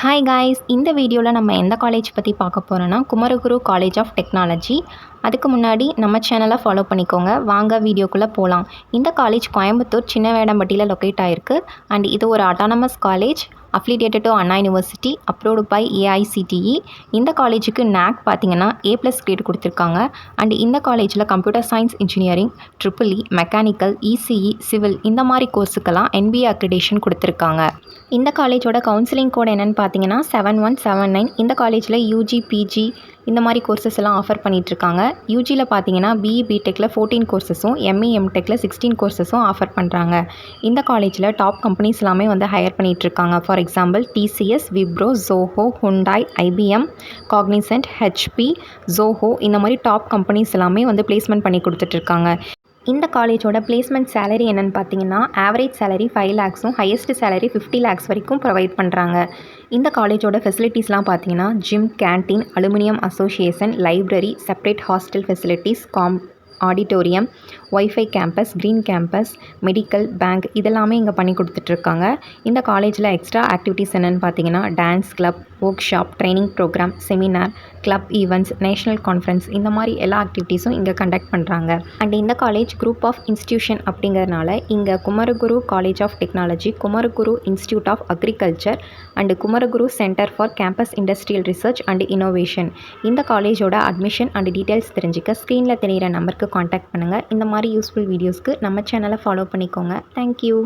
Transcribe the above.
Hi guys, இந்த வீடியோவில் நம்ம எந்த காலேஜ் பற்றி பார்க்க போகிறோன்னா குமரகுரு காலேஜ் ஆஃப் டெக்னாலஜி. அதுக்கு முன்னாடி நம்ம சேனலை ஃபாலோ பண்ணிக்கோங்க. வாங்க வீடியோக்குள்ளே போகலாம். இந்த காலேஜ் கோயம்புத்தூர் சின்ன வேடம்பட்டியில் லொக்கேட் ஆகிருக்கு. அண்ட் இது ஒரு autonomous college affiliated to Anna university, approved by AICTE. இந்த காலேஜுக்கு NAC பார்த்தீங்கன்னா A+ கிரேட் கொடுத்துருக்காங்க. அண்ட் இந்த காலேஜில் computer science, engineering, EEE, mechanical, ECE, civil இந்த மாதிரி கோர்ஸுக்கெல்லாம் NBA அக்ரிடேஷன் கொடுத்துருக்காங்க. இந்த காலேஜோட கவுன்சிலிங் கோட் என்னென்னு பார்த்தீங்கன்னா 7179. இந்த காலேஜில் யூஜி, பிஜி இந்த மாதிரி கோர்சஸ் எல்லாம் ஆஃபர் பண்ணிகிட்ருக்காங்க. யூஜியில் பார்த்தீங்கன்னா பிஇ, பிடெக்கில் 14 கோர்சஸும், எம்இ, எம்டெக்கில் 16 கோர்சஸும் ஆஃபர் பண்ணுறாங்க. இந்த காலேஜில் டாப் கம்பெனிஸ் எல்லாமே ஹையர் பண்ணிகிட்ருக்காங்க. For example TCS, Wipro, Zoho, Hyundai, IBM, Cognizant, HP, Zoho இந்த மாதிரி டாப் கம்பெனிஸ் எல்லாமே பிளேஸ்மெண்ட் பண்ணி கொடுத்துட்ருக்காங்க. இந்த காலேஜோட பிளேஸ்மெண்ட் சேலரி என்னென்னு பார்த்தீங்கன்னா average salary 5 lakhs, highest salary 50 lakhs வரைக்கும் ப்ரொவைட் பண்ணுறாங்க. இந்த காலேஜோட ஃபெசிலிட்டிஸ்லாம் பார்த்தீங்கன்னா gym, canteen, aluminium association, library, separate hostel facilities, auditorium, wifi campus, green campus, medical, bank இதெல்லாமே இங்கே பண்ணி கொடுத்துட்ருக்காங்க. இந்த காலேஜில் எக்ஸ்ட்ரா ஆக்டிவிட்டீஸ் என்னென்னு பார்த்தீங்கன்னா dance club, workshop, training programme, seminar, club events, national conference இந்த மாதிரி எல்லா ஆக்டிவிட்டீஸும் இங்கே கண்டக்ட் பண்ணுறாங்க. அண்ட் இந்த காலேஜ் குரூப் ஆஃப் இன்ஸ்டிடியூஷன் அப்படிங்கிறதுனால இங்கே Kumaraguru college of technology, Kumaraguru institute of agriculture and Kumaraguru centre for campus industrial research and innovation. இந்த காலேஜோட அட்மிஷன் அண்ட் டீட்டெயில்ஸ் தெரிஞ்சுக்க ஸ்க்ரீனில் தெரிகிற நம்பருக்கு காண்டாக்ட் பண்ணுங்கள். இந்த மாதிரி யூஸ்ஃபுல் வீடியோஸ்க்கு நம்ம சேனலை ஃபாலோ பண்ணிக்கோங்க. தேங்க்யூ.